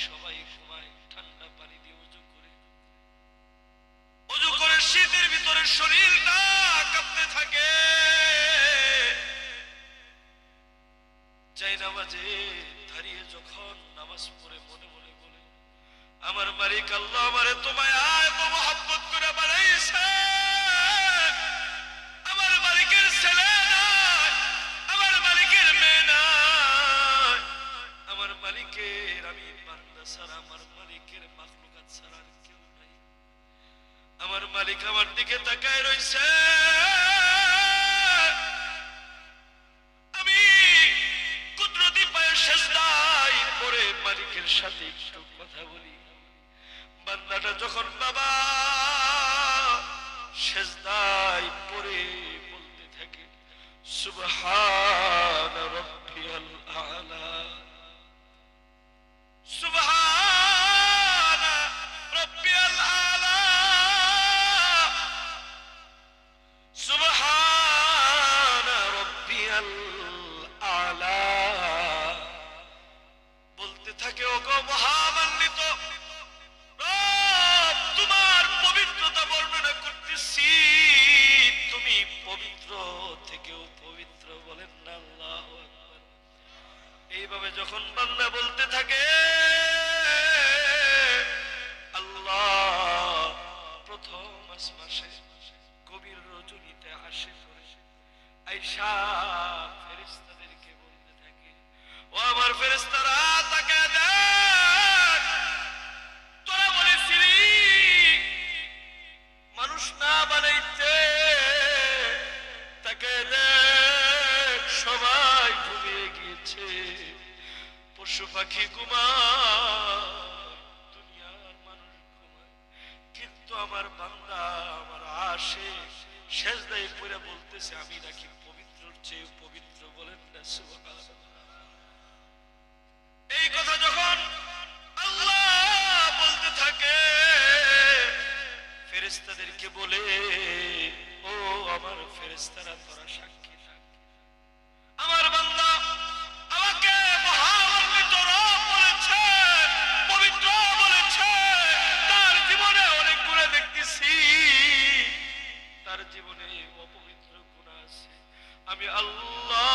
সবাই ঘুমায় ঠান্ডা পানি দিয়ে অজু করে শীতের ভিতরে শরীরটা কাঁপতে থাকে। যাই নামাজে দাঁড়িয়ে যখন নামাজ পড়ে মনে মনে বলে, আমার মালিক আল্লাহ আমারে তোমায় এত মহব্বত করে বানাইছে, আমার মালিকের ছেলে নাই, আমার মালিকের মেয়ে নাই, আমার মালিকের আমি বান্দা ছাড়া, আমার মালিকের মাখলুকাত ছাড়া আর কেউ নাই। আমার মালিক আমার দিকে তাকায় রইছে, আমি কুদরতি পায়ে সেজদায় পড়ে মালিকের সাথে একটু কথা বলি। বান্দাটা যখন বাবা সেজদায় পড়ে বলতে থাকে, সুবহান রাব্বিয়াল আলা, সুবহান রাব্বিয়াল আলা, সুবহান রাব্বিয়াল আলা, বলতে থাকে, ওগো মহামান্বিত রব, তোমার পবিত্রতা বর্ণনা করতেছি, তুমি পবিত্র থেকেও পবিত্র, বলেন না আল্লাহু আকবার। এইভাবে যখন বান্দা বলতে থাকে, আল্লাহ প্রথম মাসে কবির রজনীতে আসে পড়ে আয়েশা ফেরেশতাদেরকে বলতে থাকে, ও আমার ফেরেশতারা তাকে দেখ, তোরা বলেছিলি মানুষ না বানাইতে, তাকে দেখ সবাই ঘুমিয়ে গিয়েছে, পশু পাখি ঘুমায়, দুনিয়ার মানুষ ঘুমায়, কিন্তু আমার বান্দা আমার আশিক সেজদায় পড়ে বলতেছে আমি নাকি পবিত্রর চেয়ে পবিত্র, বলেন না সুবহানাল্লাহ। এই কথা যখন আল্লাহ বলতে থাকে, ফেরেশতাদেরকে বলে, ও আমার ফেরেশতারা তোরা সাক্ষী থাক, আমার বান্দা আমাকে মহামান্বিত রব বলেছে, পবিত্র বলেছে, তার জীবনে অনেক গুনাহ দেখতেছি, তার জীবনে অপবিত্র গুনাহ আছে, আমি আল্লাহ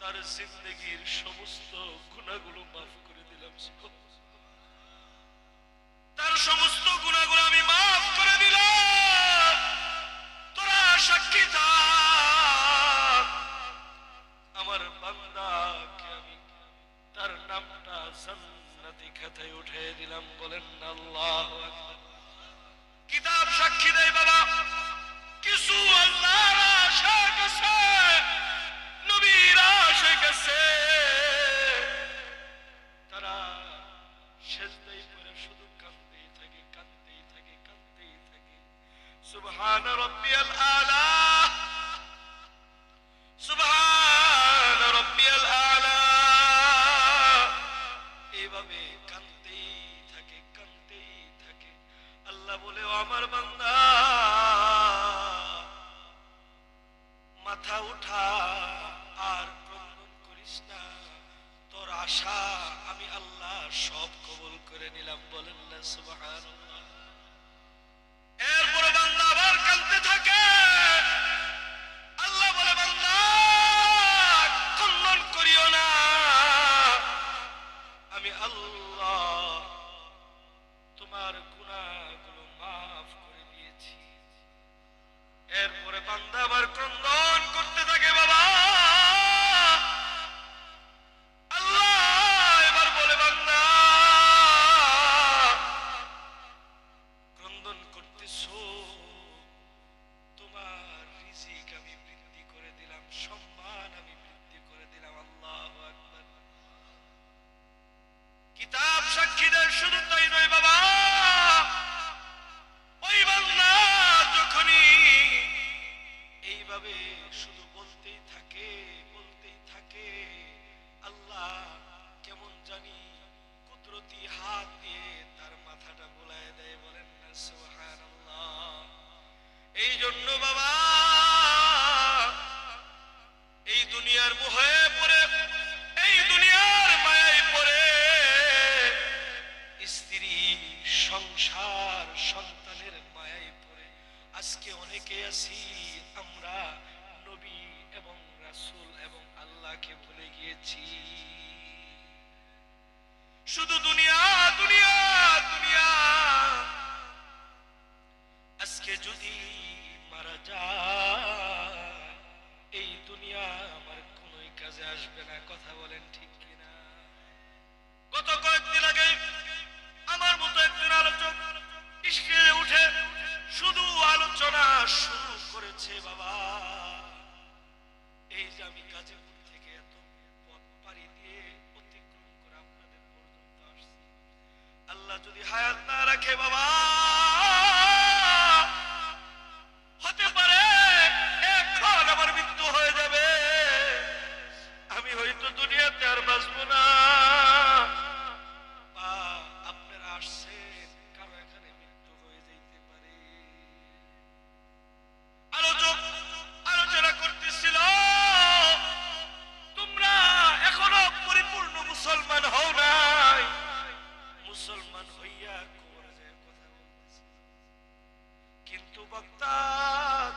তার জিন্দেগীর সমস্ত গুনাহগুলো মাফ করে দিলাম, তার সমস্ত গুনাহগুলো আমি মাফ করে দিলাম, তোরা সাক্ষী থাক। আমার বান্দাকে আমি তার নামটা জান্নাতি খাতায় উঠিয়ে দিলাম, বলেন না আল্লাহু আকবার। কিতাব সাক্ষী দেয় বাবা, কিছু আল্লাহর আশিক আছে, নবীর আশিক আছে, তারা সেজদায় পড়ে শুধু কাঁদতেই থাকে, কাঁদতেই থাকে, কাঁদতেই থাকে, সুবহান রাব্বিয়াল আলা, সুবহান রাব্বিয়াল আলা, এইভাবে কাঁদতেই থাকে, কাঁদতেই থাকে। আল্লাহ বলে, ও আমার বান্দা মাথা উঠা আর ক্রন্দন করিস না, তোর আশা আমি আল্লাহ সব কবুল করে নিলাম, বলেন না সুবহানাল্লাহ। এরপরে বান্দা আবার কাঁদতে থাকে, আল্লাহ বলে, বান্দা ক্রন্দন করিও না, আমি আল্লাহ তোমার গুনাহগুলো মাফ করে দিয়েছি। এরপরে বান্দা আবার ক্রন্দন করতে থাকে, বাবা আল্লাহ এবার বলে, বান্দা রাখে বাবা, হতে পারে এখন আমার মৃত্যু হয়ে যাবে, আমি হয়তো দুনিয়াতে আর বাঁচবো না। বা আপনারা আসছেন, কারো এখানে মৃত্যু হয়ে যাইতে পারে। আলোচনা করতেছিল, তোমরা এখনো পরিপূর্ণ মুসলমান হও নাই, মুসলমান হইয়া কবরে যায় কথা বলতেছে। কিন্তু বক্তা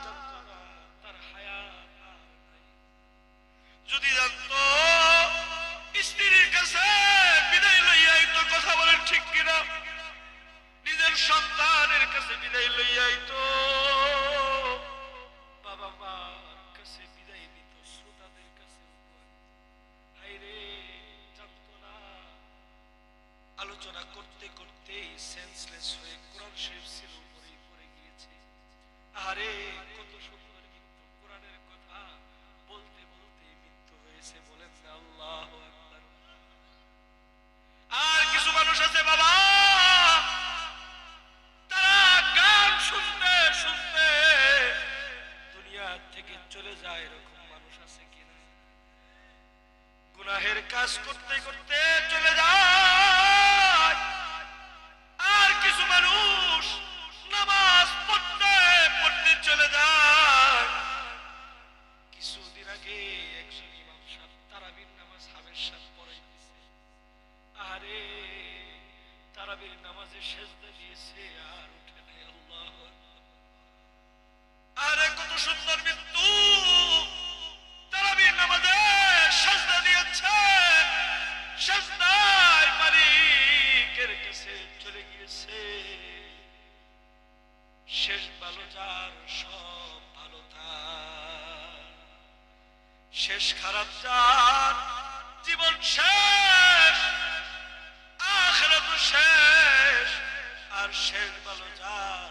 জানত না তার হায়াত আর নাই। যদি জানতো স্ত্রীর কাছে বিদায় লইয়াই তো, কথা বলেন ঠিক কিনা, নিজের সন্তানের কাছে বিদায় লইয়াই তো, বাবা মার কাছে বিদায় নিত, শ্রোতাদের কাছে হায়রে জানতো না। আলোচনা করতে করতেই সেন্সলেস হয়ে কোরআন শরীফ ছিল উপরেই পড়ে গিয়েছে। আরে কত সুন্দর মৃত্যু, কোরআনের কথা বলতে বলতে মৃত্যু হয়েছে, বলেন না আল্লাহু আকবার। আর কিছু মানুষ আছে বাবা, তারা গান শুনতে শুনতে দুনিয়া থেকে চলে যায়, এরকম মানুষ আছে কিনা? গুনাহের কাজ করতে করতে চলে যায়। আর কিছু মানুষ নামাজ পড়তে পড়তে চলে যায়। কিছুদিন আগে একজন ইমাম সাহেব তারাবির নামাজ হামেশা পড়াই দিয়েছে। আরে তারাবির নামাজে সেজদা দিয়েছে আর উঠে নাই। আল্লাহু আকবার। আরে কত সুন্দর মৃত্যু, তারাবির নামাজে সেজদা দিয়েছে, সেজদায় মালিকের কাছে চলে গিয়েছে। শেষ ভালো যার সব ভালো তার, শেষ খারাপ যার জীবন শেষ, আখিরাত শেষ, আর শেষ ভালো যার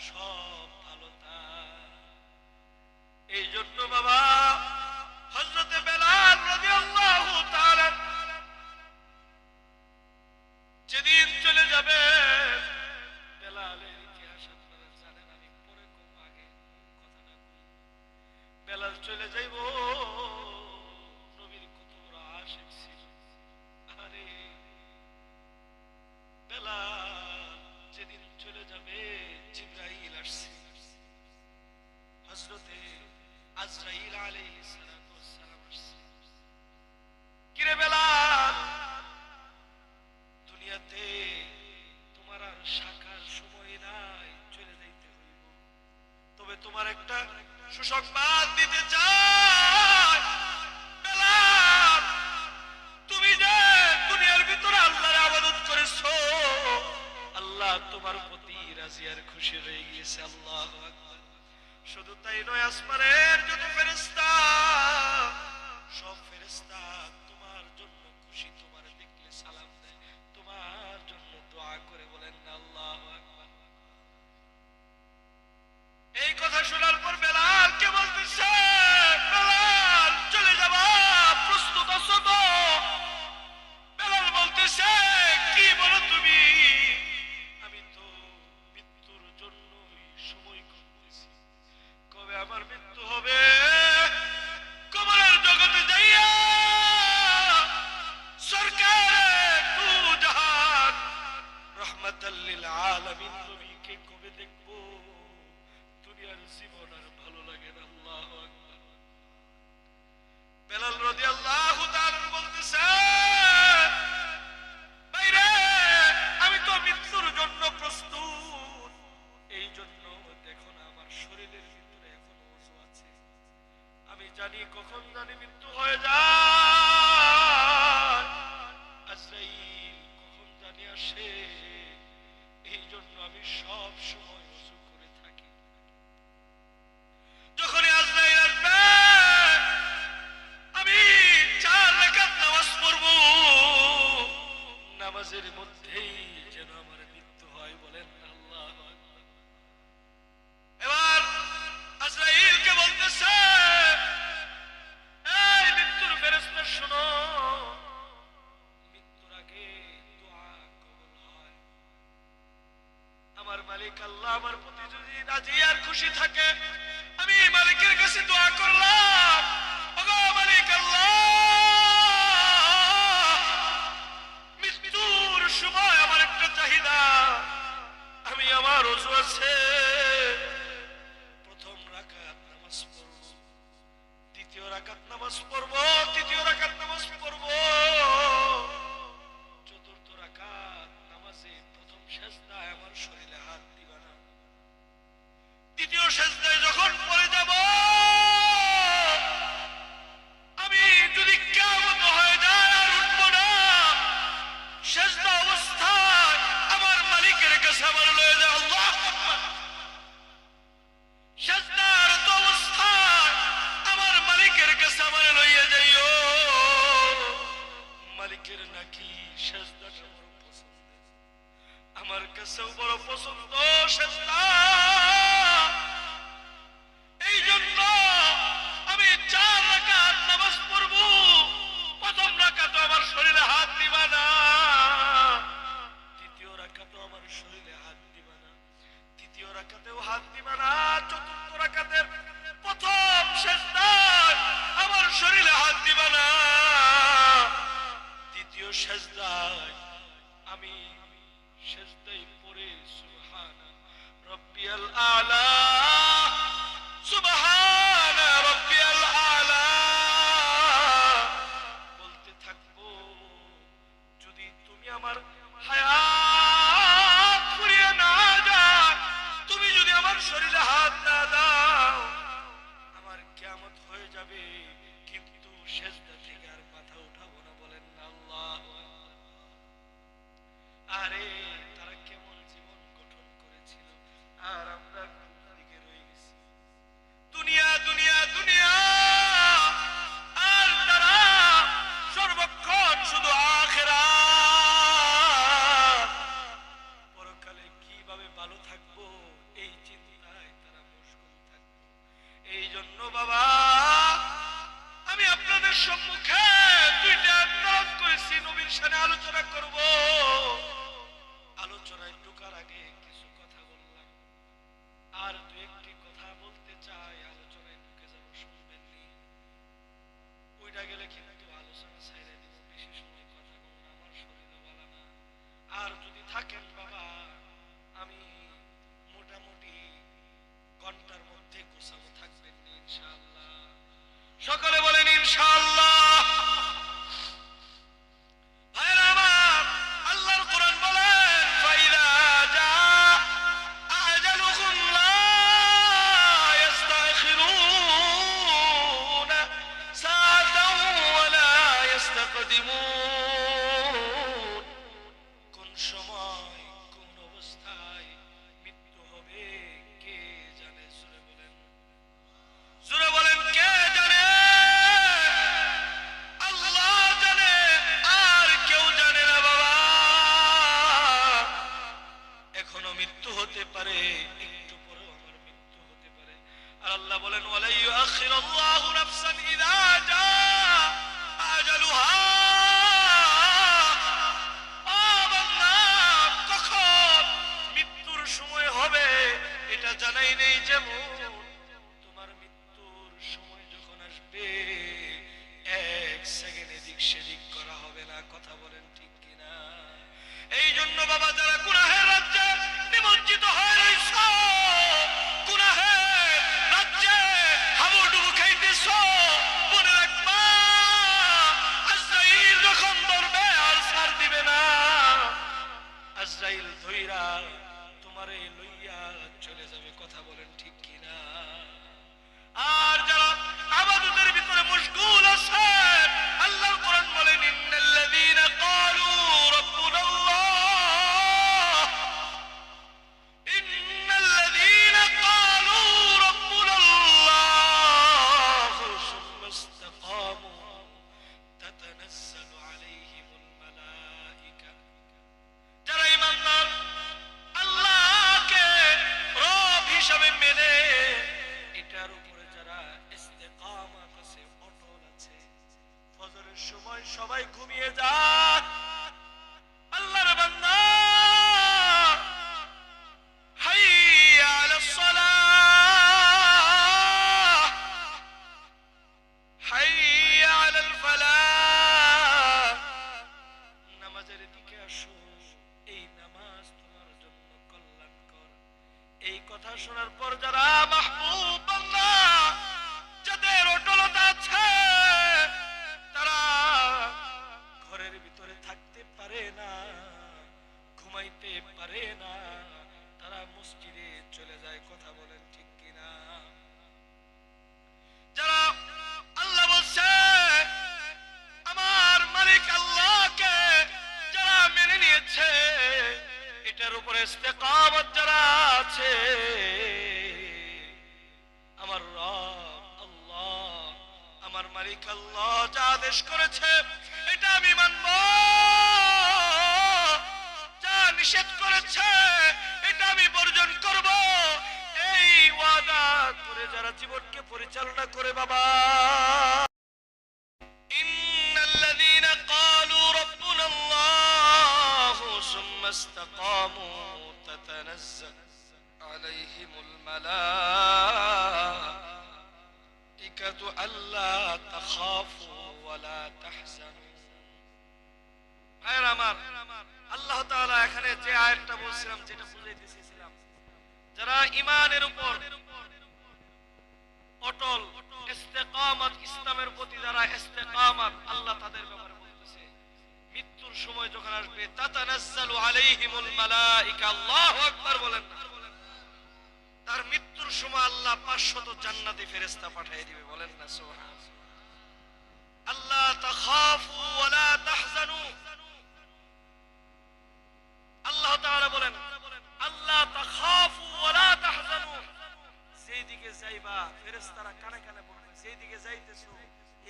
সব ভালো তার। এই জন্য বাবা হযরতে বেলাল রাদিয়াল্লাহু তাআলা যেদিন চলে যাবে, বেলালের ইতিহাস আপনারা জানেন, আমি পরে কম আগে কথাটা কই। বেলাল চলে যাইব, নবীর কত বড় আশিক ছিল। আরে বেলাল যেদিন চলে যাবে, জিবরাইল আসছে, হযরতে আজরাইল আলাইহিস সালাতু ওয়াস সালাম আসছে। কিরে বেলাল, দুনিয়াতে তোমার আর শাখার সময় নাই, চলে যাইতে হইব। তবে তোমার একটা সুসংবাদ দিতে চাই বেলাল, তুমি যে দুনিয়ার ভিতরে আল্লাহর ইবাদত করেছো, আল্লাহ তোমার প্রতি রাজি আর খুশি হয়ে গিয়েছে। আল্লাহু আকবার। শুধু তাই নয়, আসমানের যত ফেরেশতা, সব ফেরেশতা তোমার জন্য খুশি, তোমার দেখলে সালাম দেয়, তোমার জন্য দোয়া করে, বলেন না আল্লাহু আকবার। এই কথা শোনার পর বেলাল কে বলতেছে, বেলাল চলে যাবা, প্রস্তুত আছো তো? বেলাল বলতেছে, কি বলো তুমি? আমি তো মৃত্যুর জন্যই সময় করতেছি, কবে আমার মৃত্যু হবে, কবরের জগতে যাইয়া সরকার দু জাহান রহমাতাল লিল আলামিন নবীকে কবে দেখব, দুনিয়ার জীবন আর ভালো লাগে না। আল্লাহু আকবার। বেলাল রাদিয়াল্লাহু তাআলা বলতেছে, বাইরে আমি তো মৃত্যুর জন্য প্রস্তুত, এই জন্য দেখো না আমার শরীরের ভিতরে এখনো ওযু আছে, আমি জানি কখন জানি মৃত্যু হয়ে যায়, আজরাইল কখন জানি আসে, এই জন্য আমি সব সময় ওযু করে থাকি। যখনই আজরাইল আসবে, আমি 4 রাকাত নামাজ পড়ব, নামাজের মধ্যেই যেন আমার মৃত্যু হয়, বলেন আল্লাহু আকবার। এবার আজরাইলকে বলতেছে, এই মৃত্যুর ফেরেশতা শোনো, মৃত্যুর আগে দোয়া কবুল হয়, মালিক আল্লাহ আমার প্রতি যদি রাজি আর খুশি থাকে, আমি মালিকের কাছে দোয়া করলাম, ওগো মালিক আল্লাহ, মৃত্যুর সময় আমার একটা চাহিদা, আমি আমার ওযু আছে, প্রথম রাকাত নামাজ পড়ব, দ্বিতীয় রাকাত নামাজ পড়ব, তৃতীয় রাকাত নামাজ পড়ব, চতুর্থ রাকাত নামাজে প্রথম সিজদায় আমার শরীরে হাত দিবা না, দ্বিতীয় সিজদায় যখন পড়ে যাব, আমি যদি কিয়ামত হয়ে যায় আর উঠব না, সিজদা অবস্থায় আমার মালিকের কাছে আমার লয়ে যায়, আল্লাহু আকবার, সিজদারত অবস্থায় আমার মালিকের কাছে আমার লইয়া যাইও, মালিকের নাকি সিজদাটা বড় পছন্দ, আমার কাছেও বড় পছন্দ সিজদা। এই জন্য আমি 4 রাকাত নামাজ পড়ব, প্রথম রাকাতে আমার শরীরে হাত দিবা না, দ্বিতীয় রাকাতেও আমার শরীরে হাত দিবা না, তৃতীয় রাকাতেও হাত দিবা না, চতুর্থ রাকাতের প্রথম সিজদায় আমার শরীরে হাত দিবা না, তৃতীয় সিজদায় আমি সিজদায় পড়ে সুবহানা রাব্বিয়াল আলা, সুবহানা রাব্বিয়াল আলা বলতে থাকবো। যদি তুমি আমার হায়াত ফুরিয়ে না যায়, তুমি যদি আমার শরীরে হাত না দাও, আমার কিয়ামত হয়ে যাবে, কিন্তু সিজদা থেকে আর মাথা উঠাবো না। বলেন না আল্লাহু আকবার। আরে তারা কেমন জীবন গঠন করেছিল, আর আমরা কোন দিকে রয়ে গেছি, দুনিয়া দুনিয়া দুনিয়া, আর তারা সর্বক্ষণ শুধু আখিরাত, পরকালে কিভাবে ভালো থাকবো এই চিন্তায় তারা মশগুল থাকতো। এই জন্য বাবা, আমি আপনাদের সম্মুখে 2টা আয়াত করেছি, নবীর শানে আলোচনা করব। আলোচনায় ঢোকার আগে কিছু কথা বললাম, আর 2-1টি কথা বলতে চাই, আলোচনায় ঢুকে যাব, শুনবেন নি, ওইটা গেলে কিন্তু আলোচনা ছাইড়া দিব, বেশি সময় কথা বলবো না, আমার শরীরও ভালো না। আর যদি থাকেন বাবা, আমি মোটামুটি ঘন্টার মধ্যে গোছাবো, থাকবেন নি ইনশাআল্লাহ? সকলে বলেন ইনশাআল্লাহ। ভাইরা আমার, আল্লাহর কোরআন বলেন, ফাইদা জা আজালুকুম লা ইস্তাখিরুনা সাআতাও ওয়া লা ইস্তাকদিমুন। কোন সময় কোন অবস্থায় মৃত্যু হবে কে জানে? জোরে বলেন, জোরে বলেন, কে জানে? আল্লাহ জানে, আর কেউ জানে না বাবা। এখনো মৃত্যু হতে পারে, একটু পরেও আমার মৃত্যু হতে পারে। আর আল্লাহ বলেন, ওয়ালা ইউআখিরুল্লাহু নাফসান ইযা জা আজালুহা। ও বান্দা, কখন মৃত্যুর সময় হবে এটা জানাই নেই। যেমন তোমার মৃত্যুর সময় যখন আসবে, 1 সেকেন্ড এদিক সেদিক করা হবে না। কথা বলেন ঠিক কিনা? এই জন্য বাবা, যারা গুনাহের রাজ্যে নিমজ্জিত হয়ে রইছ, গুনাহের রাজ্যে হাবুডুবু খাইতেছ, মনে রাখবা, আজরাইল যখন ধরবে আর ছাড় দিবে না। আজরাইল ধইরা তোমারে লইয়া চলে যাবে। কথা বলেন ঠিক কিনা? আর যারা ইবাদতের ভিতরে মশগুল আছে, আল্লাহর কোরআন বলেন, ইন্নাল্লাযীনা ক্বালু রাব্বুনাল্লাহ, ইন্নাল্লাযীনা ক্বালু রাব্বুনাল্লাহ সুম্মা ইসতাকামু তাতানাজ্জালু আলাইহিমুল মালায়েকা। যারা ঈমানদার, আল্লাহকে রব হিসাবে মেনে এটার উপরে যারা ইস্তেকামাত আছে, অটল আছে, ফজরের সময় সবাই ঘুমিয়ে যায়, আল্লাহর বান্দা হাই শোনার পর যারা মাহবুব বান্দা যাদের অটলতা আছে তারা ঘরের ভিতরে থাকতে পারে না, ঘুমাইতে পারে না, তারা মসজিদে চলে যায়। কথা বলেন ঠিক কিনা? যারা আল্লাহ বলছে আমার মালিক আল্লাহকে যারা মেনে নিয়েছে, এটার উপরে ইস্তেকামত যারা আছে, আমার রব আল্লাহ, আমার মালিক আল্লাহ যা আদেশ করেছে এটা আমি মানব, যা নিষেধ করেছে এটা আমি বর্জন করব, এই ওয়াদা করে যারা জীবনকে পরিচালনা করে বাবা, ইন্নাল্লাযীনা ক্বালু রাব্বুনাল্লাহু সুম্মা ইসতাকামু তাতানাজ্জালু আলাইহিমুল মালাইকাতু আল্লা তাখাফু ওয়া লা তাহজানু। ভাইরা আমার, আল্লাহ তাআলা এখানে যে আয়াতটা বলছিলাম, যেটা বুঝাইতেছিলাম, যারা ঈমানের উপর অটল, ইস্তেকামত, ইসলামের প্রতি যারা ইস্তেকামত, আল্লাহ তাদের ব্যাপারে বলতেছে মৃত্যুর সময় যখন আসবে তাতানাজ্জালু আলাইহিমুল মালাইকা, আল্লাহু আকবার বলেন না, তার মৃত্যুর সময় আল্লাহ 500 জান্নাতি ফেরেশতা পাঠিয়ে দিবে, বলেন না সুবহানাল্লাহ। আল্লাহ তাখাফু ওয়া লা তাহজানু, আল্লাহ তাআলা বলেন আল্লাহ তাখাফু ওয়া লা তাহজানু, যেদিকে যাইবা ফেরেশতারা কানে কানে বলবে যেদিকে যাইতেছো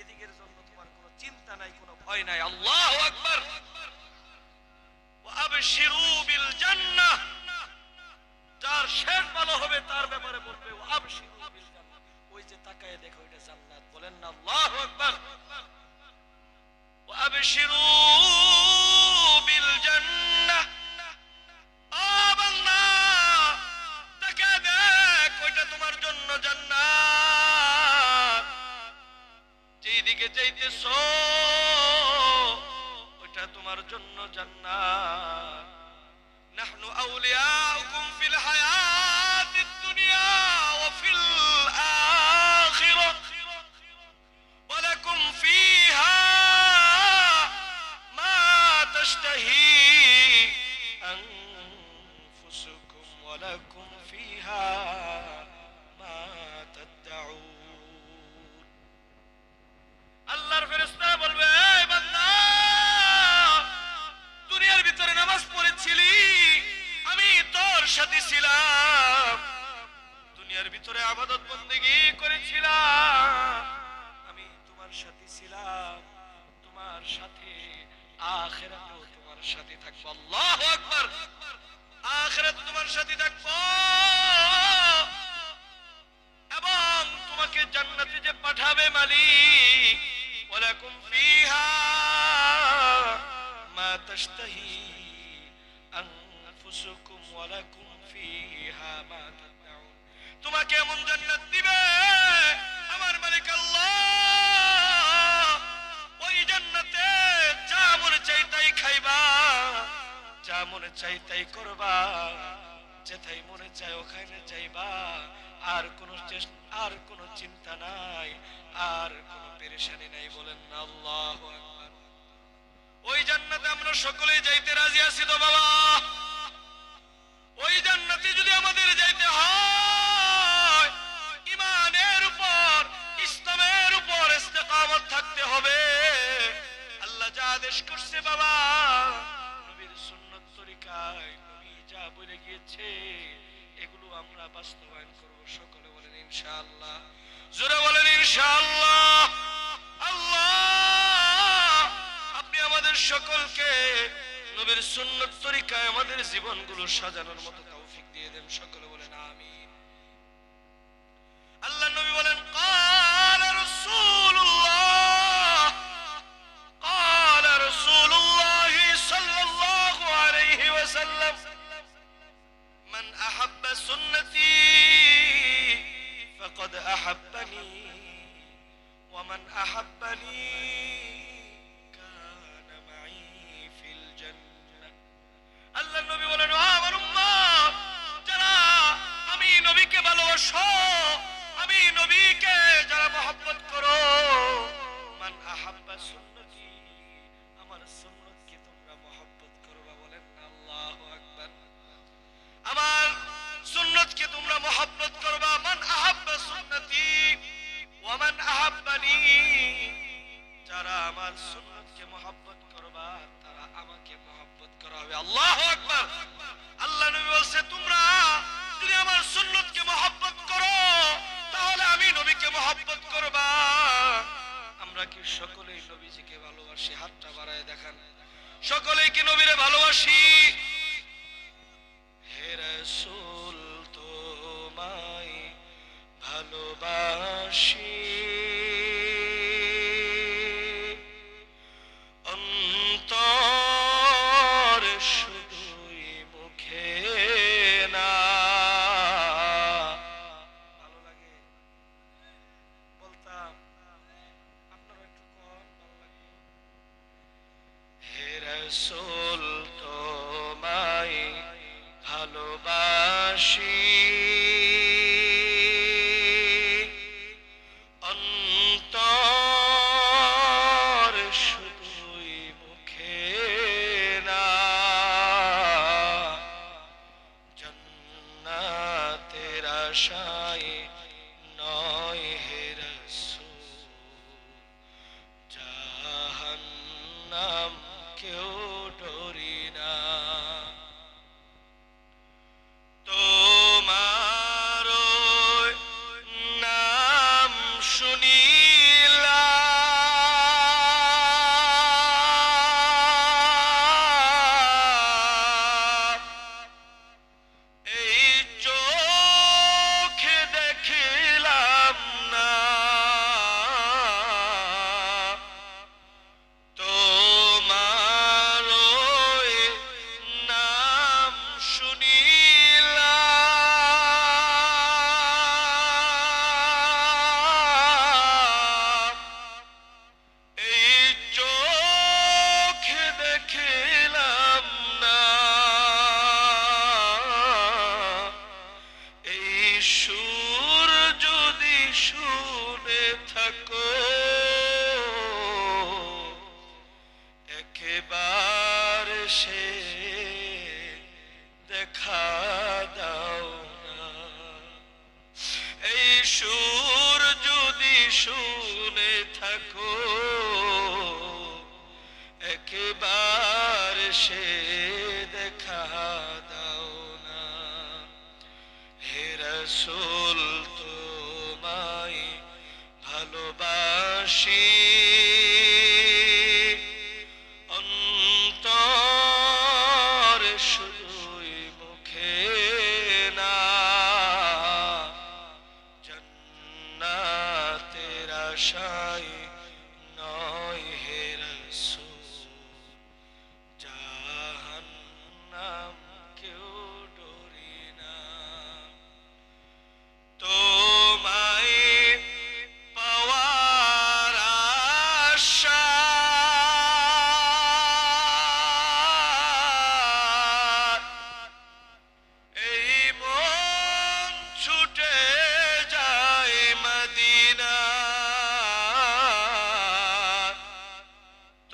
এদিকের জন্য তোমার কোনো চিন্তা নাই, কোনো ভয় নাই। আল্লাহু আকবার। ওয়া আবশিরু বিল জান্নাহ, যার শেষ ভালো হবে তার ব্যাপারে বলবে ওয়া আবশিরু বিল জান্নাহ, ওই যে তাকায় দেখো এটা জান্নাত, বলেন না আল্লাহু আকবার। ওয়া আবশিরু বিল জান্নাহ, ও বান্দা তাকায় দেখ ওইটা তোমার জন্য জান্নাত, যেদিকে যাইতেছো ওইটা তোমার জন্য জান্নাত। নাহনু আউলিয়াউকুম ফিল হায়াতিদ দুনিয়া ওয়া ফিল আখিরাহ ওয়া লাকুম ফিহা মা তাশতাহি আনফুসুকুম ওয়া লাকুম ফিহা মা তাদউন। আল্লাহর ফেরেশতারা বলবে এই বান্দা, দুনিয়ার ভিতরে নামাজ পড়েছিলি, আমি তোর সাথে ছিলাম, দুনিয়ার ভিতরে ইবাদত বندگی করেছিলাম, আমি তোমার সাথে ছিলাম, তোমার সাথে আখিরাতেও তোমার সাথে থাকবো। আল্লাহু আকবার। আখিরাতে তোমার সাথে থাকবো এবং তোমাকে জান্নাতে যে পাঠাবে মালিক, ওয়ালাকুম ফিহা মা তাশতাহি আনফুসুকুম ওয়ালাকুম ফিহা মা তাদউন, তোমাকে এমন জান্নাত দিবে আমার মালিক আল্লাহ, ওই জান্নাতে যা মনে চাই তাই খাইবা, যা মনে চাই তাই করবা, যেথায় মনে চাই ওখানে যাইবা, আর কোনো চিন্তা নাই, আর কোনো পেরেশানি নাই, বলেন না আল্লাহু আকবার। ওই জান্নাতে আমরা সকলেই যাইতে রাজি আছি তো বাবা? ওই জান্নাতে যদি আমাদের যাইতে হয় ঈমানের উপর, ইসলামের উপর ইস্তেকামত থাকতে হবে। আল্লাহ যা আদেশ করছে বাবা, নবীর সুন্নাত তরিকায় নবী যা বলে গিয়েছে এগুলো আমরা বাস্তবায়ন করব। সকলে বলেন ইনশাআল্লাহ, জোরে বলেন ইনশাআল্লাহ। আল্লাহ আপনি আমাদের সকলকে নবীর সুন্নাত তরিকায় আমাদের জীবনগুলো সাজানোর মতো তৌফিক দিয়ে দেন। সকলে বলেন আমিন। আল্লাহ নবী বলেন ক্বালা রাসূলুল্লাহ সাল্লাল্লাহু আলাইহি ওয়াসাল্লাম মান আহাব্বা সুন্নতি ফাকাদ আহাব্বানি ওয়া মান আহাব্বানি কানা মাই ফিল জান্নাহ। আল্লাহ নবী বলেন ও আমার উম্মত, যারা আমি নবীকে আল্লাহু আকবার। আল্লাহ নবী বলছে তোমরা যদি আমার সুন্নতকে মহব্বত করো তাহলে আমি নবীকে মহব্বত করবা। আমরা কি সকলেই নবীজিকে ভালোবাসি? হাতটা বাড়ায় দেখান। সকলেই কি নবীরে ভালোবাসি? হে রাসূল তোমায় ভালোবাসি, অন্তর শুধুই মুখে না। ভালো লাগে বলতাম, আপনারা একটু কম ভালো লাগতো। হে রাসূল তোমায় ভালোবাসি, অন্তর শুধুই মুখে না। জান্নাতের আশায় নয় হে রাসূল, জাহান্নাম কেউ ডরি না। তোমার নাম শুনিলাম, এই চোখে দেখিলাম না। তোমার নাম শুনিলাম, এই চোখে দেখিলাম না। এই সুর যদি শুনে থাকো একবার সে দেখা দাও না। এই সুর যদি শুনে থাকো একবার সে দেখা দাও না। হে রাসূল তোমায় ভালোবাসি, অন্তর শুধুই মুখে না। জান্নাতের আশায় নয় হে রাসূল, জাহান্নাম কেউ ডরি না। তোমায় পাওয়ার আশায় এই মন ছুটে যায় মদিনা।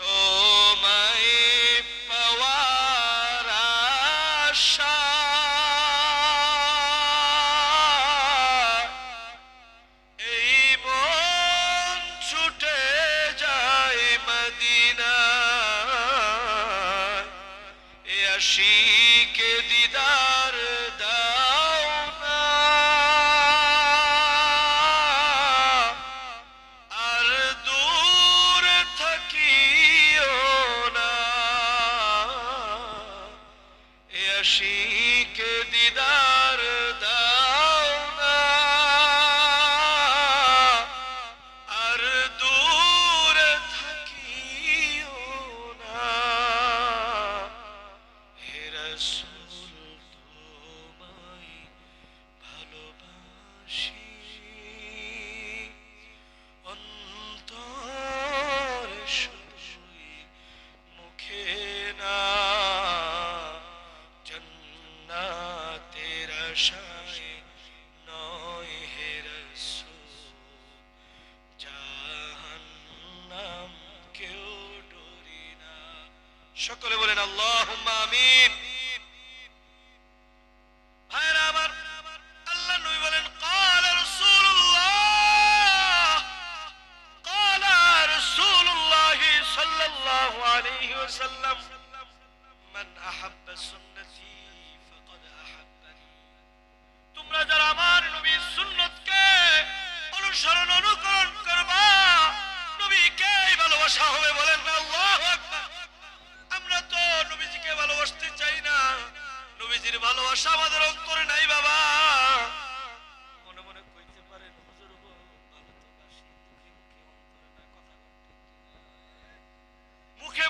তোমায় পাওয়ার আশায় এই মন ছুটে যায় মদিনা। এ আশিকে দিদার দাও না, আর দূর থাকিও না। এ আশিকে দিদার দাও না, আর দূর থাকিও না। হে রাসূল তোমায় ভালোবাসি, অন্তর শুধুই মুখে না। জান্নাতের আশায় নয় হে রাসূল, জাহান্নাম কেউ ডরি না। সকলে বলেন আল্লাহুম্মা আমিন। ভাইরা আমার, আল্লাহ নবী বলেন قال رسول الله قال رسول الله صلى الله عليه وسلم من আহাব্বা সুন্নতি ফাকাদ আহাব্বানি, তোমরা যারা আমার নবীর সুন্নতকে অনুসরণ অনুকরণ করবা, নবীকেই ভালোবাসা হবে। বলেন না আল্লাহু আকবার। আমরা তো নবীজিকে ভালোবাসতে চাই না, নবীজির ভালোবাসা আমাদের অন্তরে নাই বাবা। মনে মনে কইতে পারেন হুজুর গো, ভালো তো বাসি, মুখে মুখে অন্তরে না, কথা মুখে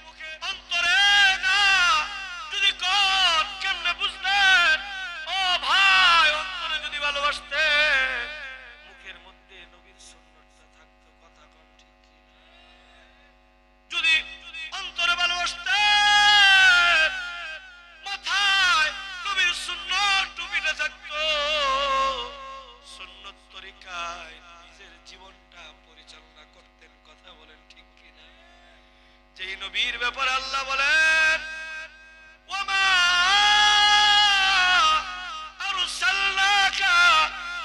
মুখে অন্তরে না। যদি কোন কেমনে বুঝলেন? ও ভাই, অন্তরে যদি ভালোবাসতেন, মুখের মধ্যে নবীর সুন্নতটা থাকতো। কথা কোন ঠিক কি? যদি অন্তরে ভালোবাসতেন, মাথায় নবীর সুন্নত টুপিটা থাকতো, সুন্নত তরিকায় নিজের জীবনটা পরিচালনা করতেন। কথা বলেন ঠিক কিনা? যেই নবীর ব্যাপারে আল্লাহ বলেন, ওয়ামা আরসালনাকা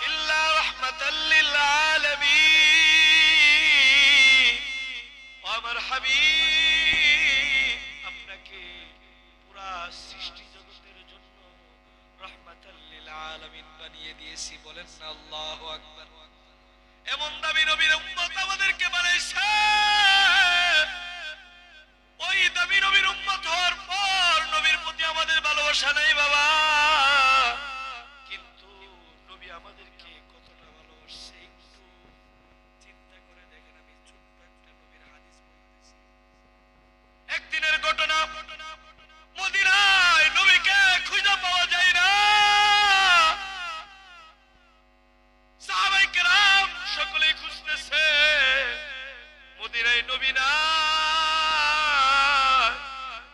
ইল্লা রাহমাতাল লিল আলামিন, আমার হাবিব আপনাকে পুরা সৃষ্টি জগতের জন্য রাহমাতাল লিল আলামিন বানিয়ে দিয়েছি। বলেন না আল্লাহু আকবার। এমন দামি নবীর উম্মত আমাদেরকে বানাইছে। ওই দামি নবীর উম্মত হওয়ার পর নবীর প্রতি আমাদের ভালোবাসা নাই বাবা। কিন্তু নবী আমাদেরকে কতটা ভালোবাসছে একটু চিন্তা করে দেখেন। আমি ছোট্ট একটা নবীর হাদিস বলতেছি। একদিনের ঘটনা, মদিনায় নবীকে খুঁজে পাওয়া যায় না। সাহাবায়ে কেরাম সকলেই খুঁজতেছে, মদিনায় নবী নাই,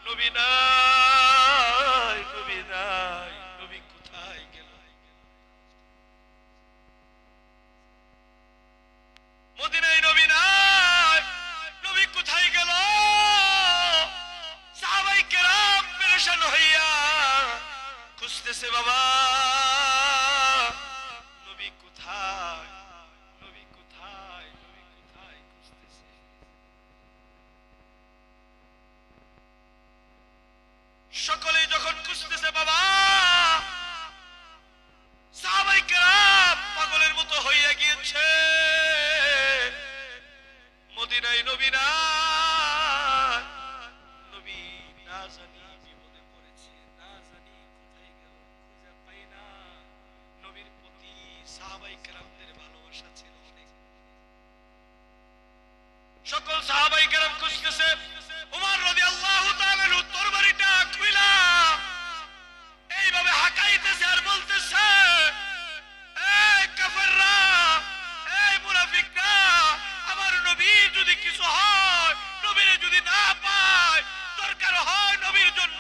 নবী নাই, নবী নাই। নবী কোথায় গেল? মদিনায় নবী নাই, নবী কোথায় গেল? সাহাবায়ে কেরাম পেরেশান হইয়া খুঁজতেছে বাবা, নবী কোথায়, নবী কোথায়, নবী কোথায় খুঁজতেছে। সকলেই যখন খুঁজতেছে বাবা, সাহাবায়ে কেরাম পাগলের মতো হইয়া গিয়েছে। মদিনায় নবী নাই, নবী না জানি বিপদে পড়েছে, না জানি কোথায় গেল, খুঁজে পাই না। নবীর প্রতি সাহাবায়ে কেরামদের ভালোবাসা ছিল অনেক। সকল সাহাবায়ে কেরাম খুঁজতেছে। ওমর রাদিয়াল্লাহু তাআলা তরবারিটা খুইলা এইভাবে হাঁকাইতেছে আর বলতেছে, এই কাফেররা, এই মুনাফিকরা, আমার নবী যদি কিছু হয়, নবীরে যদি না পায়, দরকার হয় নবীর জন্য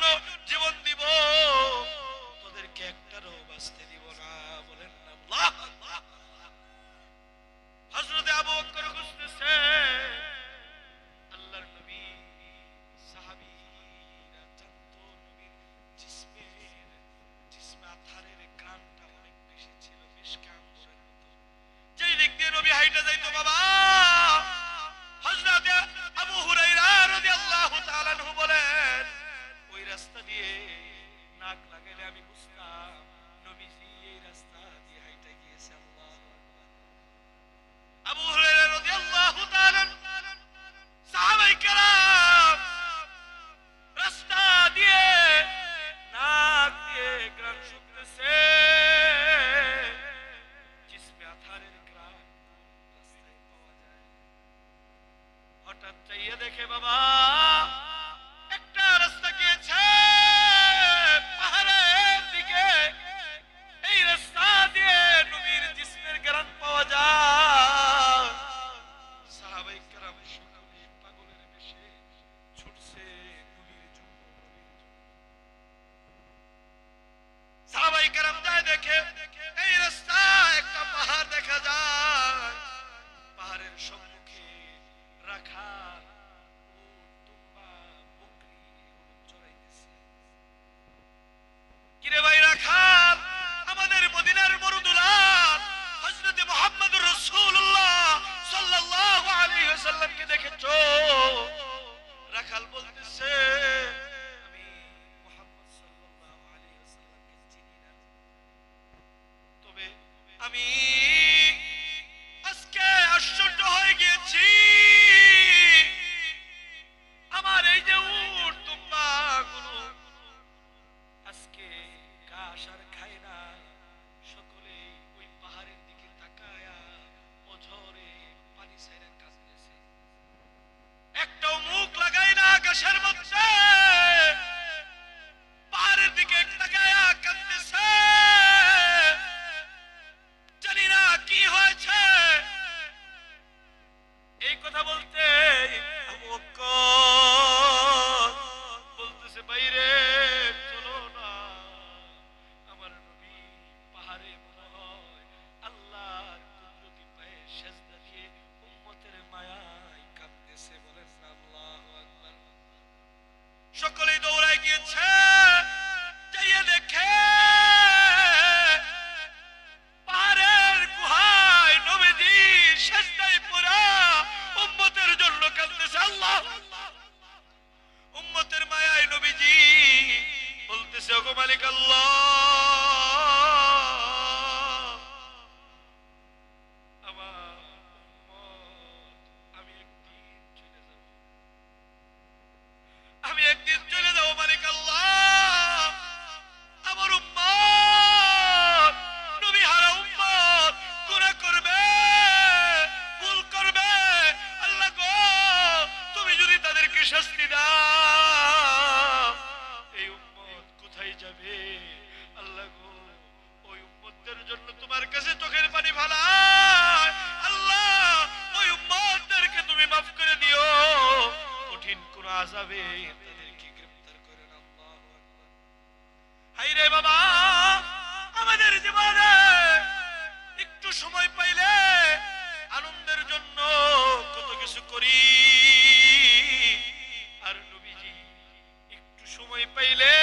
পাইলে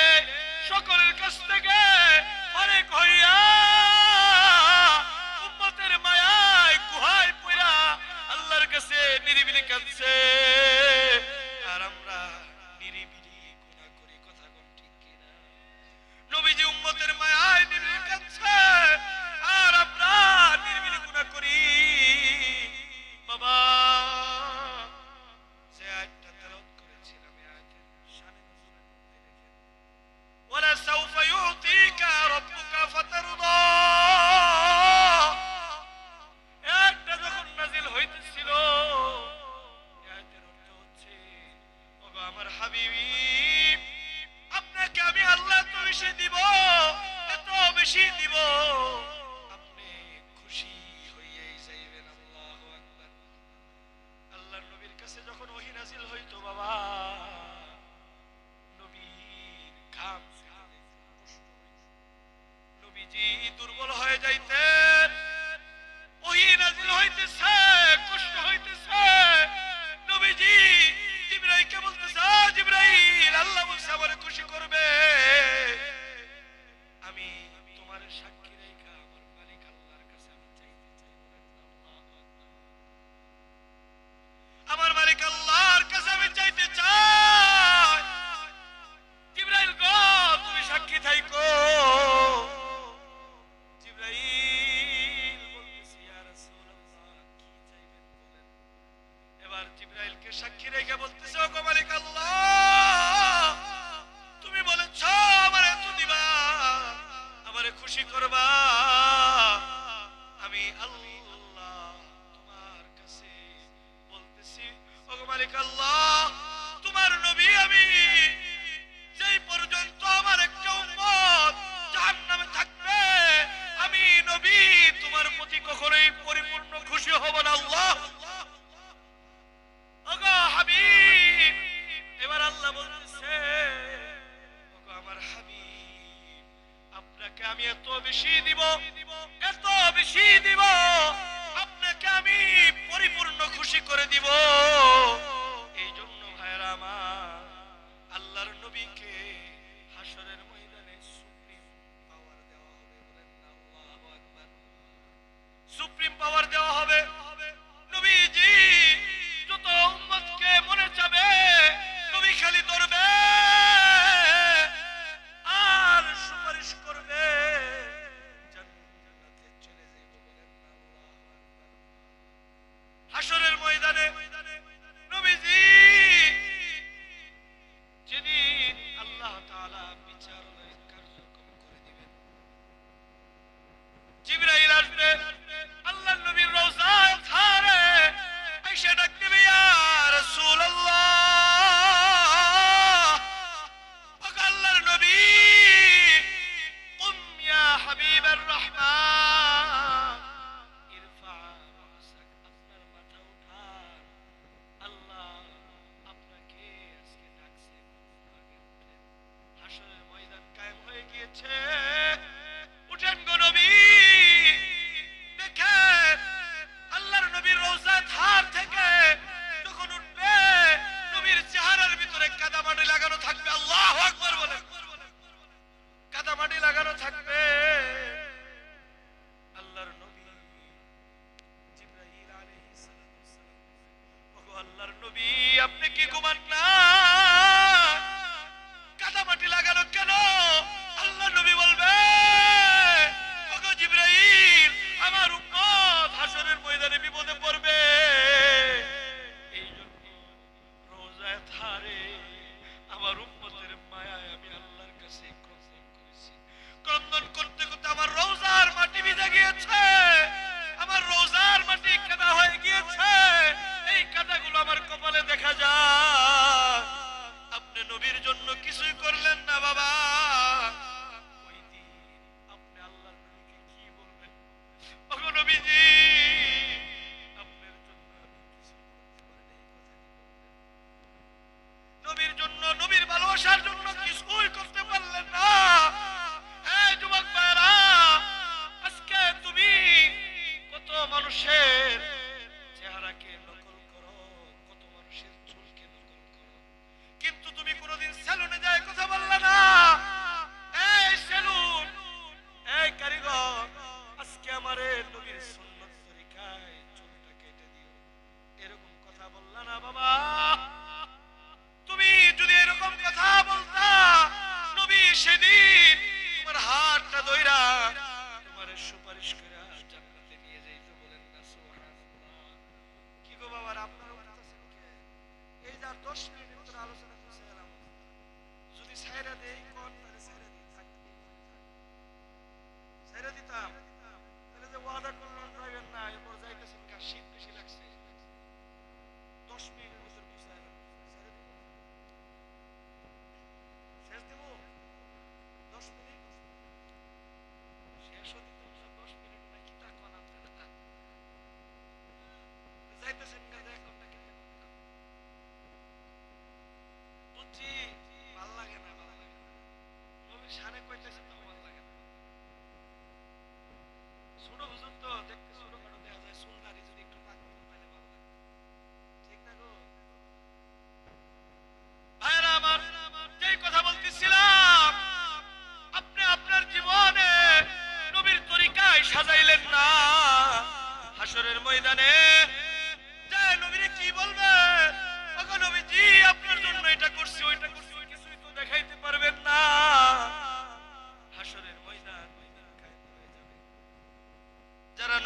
সকলের কাছ থেকে অনেক হইয়া উম্মতের মায়ায় গুহায় পড়া আল্লাহর কাছে নিরিবিলি কাঁদছে। আর আমরা নিরিবিলি গুনাহ করি, কথা কোন ঠিক কিনা? নবীজি উম্মতের মায়ায় নিরিবিলি কাঁদছে আর আমরা নিরিবিলি গুনাহ করি। বাবা যে আয়াতটা তেলাওয়াত করেছিলাম, এই আয়াতের শানে নজুল করতে দেখেন, ওয়ালা সাউফা ইউতিকা রাব্বুকা ফাতারদা। এই আয়াতটা যখন নাযিল হইতেছিল, এই আয়াতের অর্থ হচ্ছে, ওগো আমার হাবিব, আপনাকে আমি আল্লাহ এত বেশি দিব, এত বেশি দিব, আপনি খুশি হইয়াই যাইবেন। আল্লাহু আকবার। আল্লাহর নবীর কাছে যখন ওহী নাযিল হইতো বাবা, নবীর ঘাম ছিল, কষ্ট হইতো, নবীজি দুর্বল হয়ে যাইতেন। ওহী নাযিল হইতেছে, কষ্ট হইতেছে, নবীজি জিবরাইলকে বলতেছে, জিবরাইল, আল্লাহ বলছে আমারে খুশি করবে, আমি তোমার সাক্ষী রেখা আমার মালিক আল্লাহর কাছে আমি চাইতে চাই। বলেন আল্লাহু আকবার। আমার মালিক আল্লাহর কাছে আমি চাইতে চাই, জিবরাইল গো তুমি সাক্ষী থাইকো। জিবরাইল বলতেছে, ইয়া রাসূলুল্লাহ কি চাইবেন বলেন। এবার জিবরাইলকে সাক্ষী রেখে বলতেছে, ওগো মালিক আল্লাহ, তুমি বলেছ আমারে এত দিবা, আমারে খুশি করবা, আমি আল্লাহ তোমার কাছে বলতেছি, ওগো মালিক আল্লাহ, তোমার নবী আমি যেই পর্যন্ত আমার একটা উম্মত জাহান্নামে থাকবে, আমি নবী তোমার প্রতি কখনোই পরিপূর্ণ খুশি হব না। আল্লাহ, ওগো হাবিব, এবার আল্লাহ বলতেছে, ওগো আমার হাবিব, আপনাকে আমি এত বেশি দিব, এত বেশি দিব, আপনাকে আমি পরিপূর্ণ খুশি করে দিব। এই জন্য ভাইরা আমার, আল্লাহর নবীকে হাসরের ময়দানে সুপ্রিম পাওয়ার দেওয়া হবে। বলেন না আল্লাহু আকবার। সুপ্রিম পাওয়ার দেওয়া হবে। নবীজি যত উম্মতকে মনে চাবে নবী খালি ধরবে আর সুপারিশ করবে, জান্নাতে চলে যাইব। বলেন না আল্লাহু আকবার। হাসরের ময়দানে নবী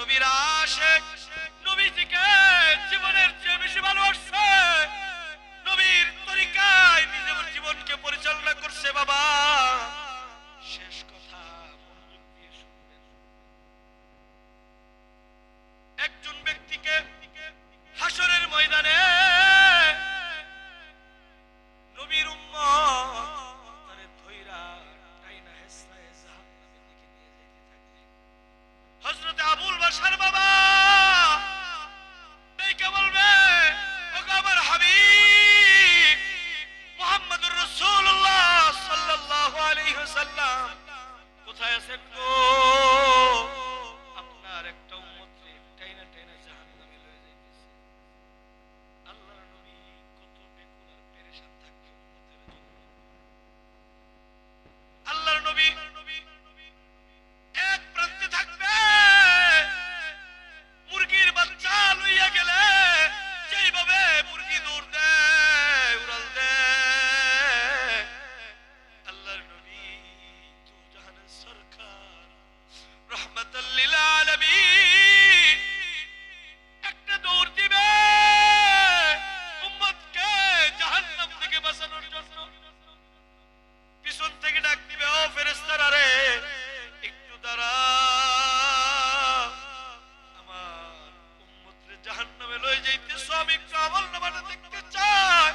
নবীর আশিক, নবীজিকে জীবনের চেয়ে বেশি ভালোবাসছে, নবীর তরিকায় নিজের জীবনকে পরিচালনা করছে। বাবা শেষ কথা মনোযোগ দিয়ে শুনবেন। একজন ব্যক্তিকে হাসরের ময়দানে নবীর উম্মত তারে ধইরা টাইনা হেসরায়ে জাহান্নামের দিকে নিয়ে যাইতে থাকবে। হযরত আবুল বাশার বাবা দেখে বলবে, ওগো আমার হাবিব মুহাম্মদুর রাসূলুল্লাহ সাল্লাল্লাহু আলাইহি ওয়াসাল্লাম, কোথায় আছেন গো? আপনার একটা উম্মত টাইনা টাইনা জাহান্নামে লয়ে যাইতেছে। আল্লাহর নবী কত বেকুল আর পেরেশান থাকবে উম্মতের জন্য। আল্লাহর নবী এক প্রান্তে থাকবে, মুরগির বাচ্চা লইয়া গেলে যেইভাবে মুরগি দৌড় দেয়, উড়াল দেয়, আল্লাহর নবী তো জাহানের সরকার রহমাতাল লিল আলামিন একটা দৌড় দিবে উম্মতকে জাহান্নাম থেকে বাঁচানোর জন্য। পিছন থেকে ডাক দিবে, ও ফেরেশতারা রে একটু দাঁড়া, আমার উম্মতরে জাহান্নামে লয়ে যাইতেছ, আমি একটু আমলনামাটা দেখতে চাই।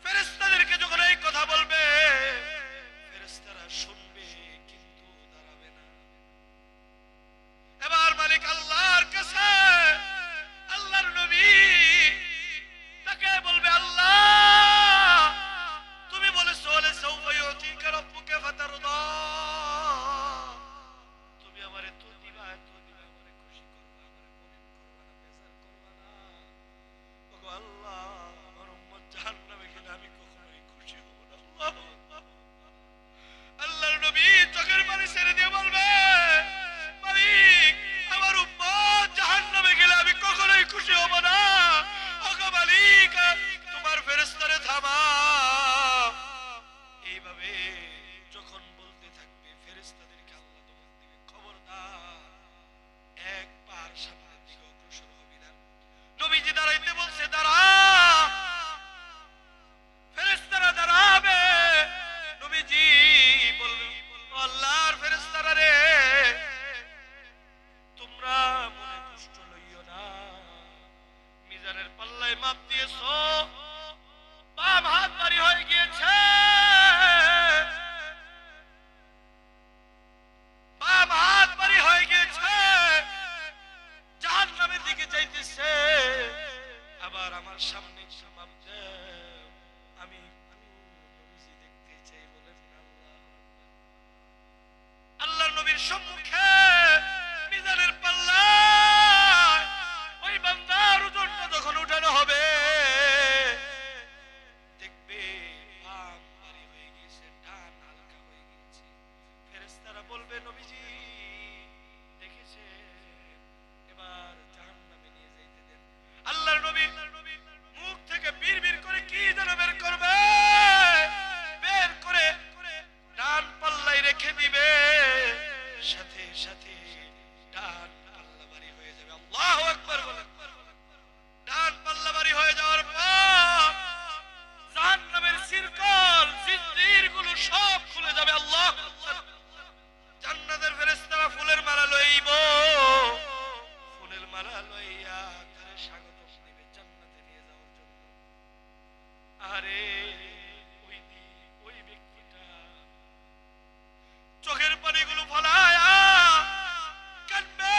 ফেরেশতাদেরকে যখন এই কথা বলবে, ফেরেশতারা শুনবে কিন্তু দাঁড়াবে না। এবার মালিক আল্লাহর কাছে আল্লাহর নবী তাকে বলবে, আল্লাহ তুমি বলেছো ওয়ালা সাউফা ইউতিকা রাব্বুকা ফাতারদা, তুমি আমারে তো দিবা, আমারে খুশি করবা, আমারে মলিন করবা না, বেজার করবা না। ওগো আল্লাহ, আমার উম্মত জাহান্নামে গেলে আমি কখনোই খুশি হব না। আল্লাহ, আল্লাহর নবী চোখের পানি ছেড়ে দিয়ে বলবে, মালিক আমার উম্মত জাহান্নামে গেলে আমি কখনোই খুশি হব না। ওগো মালিক, তোমার ফেরেশতারে থামাও। এইভাবে যখন বলতে থাকবে, ফেরেশতাদেরকে আল্লাহ তখন দিবে, খবরদার একবার সামনের দিকে অগ্রসর হবি না। নবীজি দাঁড়াইতে বলছে, দাঁড়া। ফেরেশতারা দাঁড়াবে। নবীজি বলবে, আল্লাহর ফেরেশতারা রে, তোমরা মনে কষ্ট লইও না, মিজানের পাল্লায় মাপ দিয়েছো, বাম হাত ভারী হয়ে গিয়েছে, বাম হাত ভারী হয়ে গিয়েছে, জাহান্নামের দিকে যাইতেছে। আবার আমার সামনে মাপ দেও, আমি নবীজি দেখতে চাই। বলেন আল্লাহর নবীর সম্মুখে মিজানের পাল্লায় ওই বান্দার ওজনটা যখন উঠানো হবে, দেখবে বাম ভারী হয়ে গিয়েছে, ডান হালকা হয়ে গিয়েছে। ফেরেশতারা বলবে, নবীজি দেখেছে, এবার জাহান্নামে নিয়ে যাইতে দেন। আল্লাহর নবী মুখ থেকে বিড়বিড় করে কি যেন বের করবে, বের করে ডান পাল্লায় রেখে দিবে, সাথে সাথে ডান পাল্লা ভারী হয়ে যাবে। আল্লাহু আকবার বলেন। ডান পাল্লা ভারী হয়ে যাওয়ার পর জাহান্নামের শিরকল জিঞ্জিরগুলো সব খুলে যাবে। আল্লাহু আকবার। জান্নাতের ফেরেশতারা ফুলের মালা লইব, ফুলের মালা লইয়া তারে স্বাগত দিবে জান্নাতে নিয়ে যাওয়ার জন্য। আরে ওই ব্যক্তিটা চোখের পানিগুলো ফলায়া কাঁদবে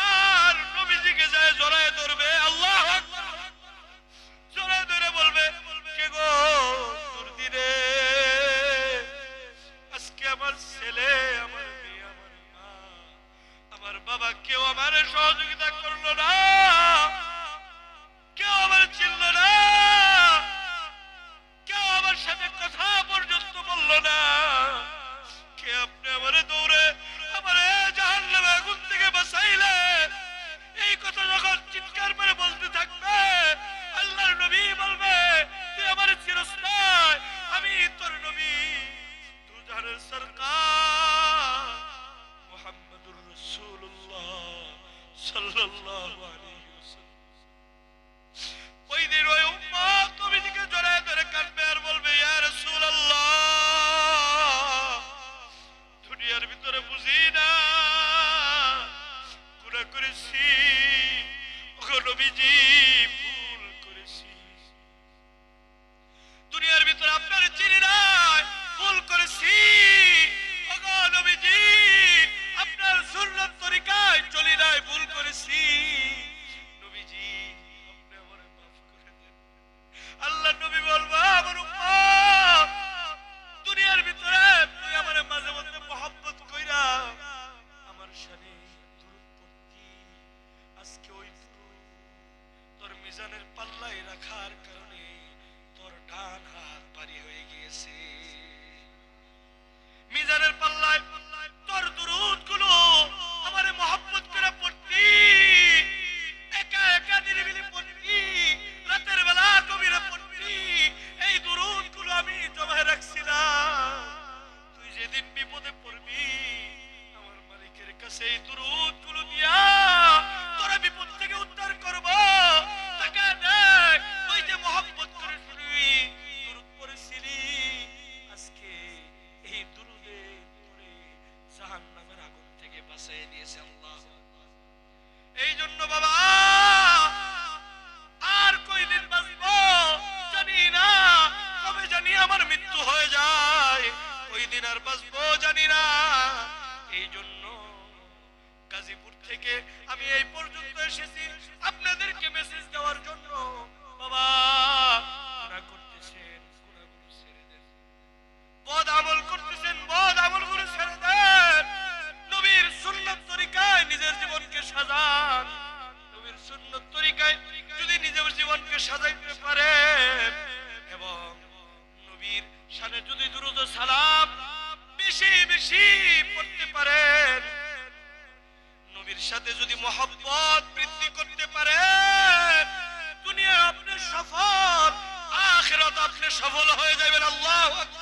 আর নবীজিকে যায় জড়ায় ধরবে। আল্লাহু আকবার। জড়ায় ধরে বলবে, কে গো দুর্দি রে, আজকে আমার ছেলে, আমার মেয়ে, আমার মা, আমার বাবা কেউ আমার সহযোগিতা করলো না, কেউ আমার চিনল না, কেউ আমার সাথে কথা পর্যন্ত বললো না, কে আপনি আমারে দৌড়ে আমারে জাহান্নামে আগুন থেকে বাঁচাইলে। এই কথা যখন চিৎকার করে বলতে থাকবে, আল্লাহর নবী বলবে, তুই আমারে চিনস না, আমি তোর নবী, তুই জাহানের সরকার মুহাম্মদুর রাসূলুল্লাহ আমার মৃত্যু হয়ে যায়, ওই দিন আর বাঁচবো জানি না। এই জন্য গাজীপুর থেকে আমি এই পর্যন্ত এসেছি আপনাদেরকে মেসেজ দেওয়ার জন্য। বাবা গুনাহ করতেছেন, গুনাহগুলো ছেড়ে দেন। বদ আমল করতেছেন, বদ আমলগুলো ছেড়ে দেন। নবীর সুন্নাত তরিকায় নিজের জীবনকে সাজান। নবীর সুন্নাত তরিকায় যদি নিজের জীবনকে সাজাইতে পারেন এবং নবীর শানে যদি দুরূদ ও সালাম বেশি বেশি পড়তে পারেন, নবীর সাথে যদি মহব্বত বৃদ্ধি করতে পারেন, দুনিয়া আপনি সফল, আখিরাত আপনি সফল হয়ে যাবেন। আল্লাহু আকবার।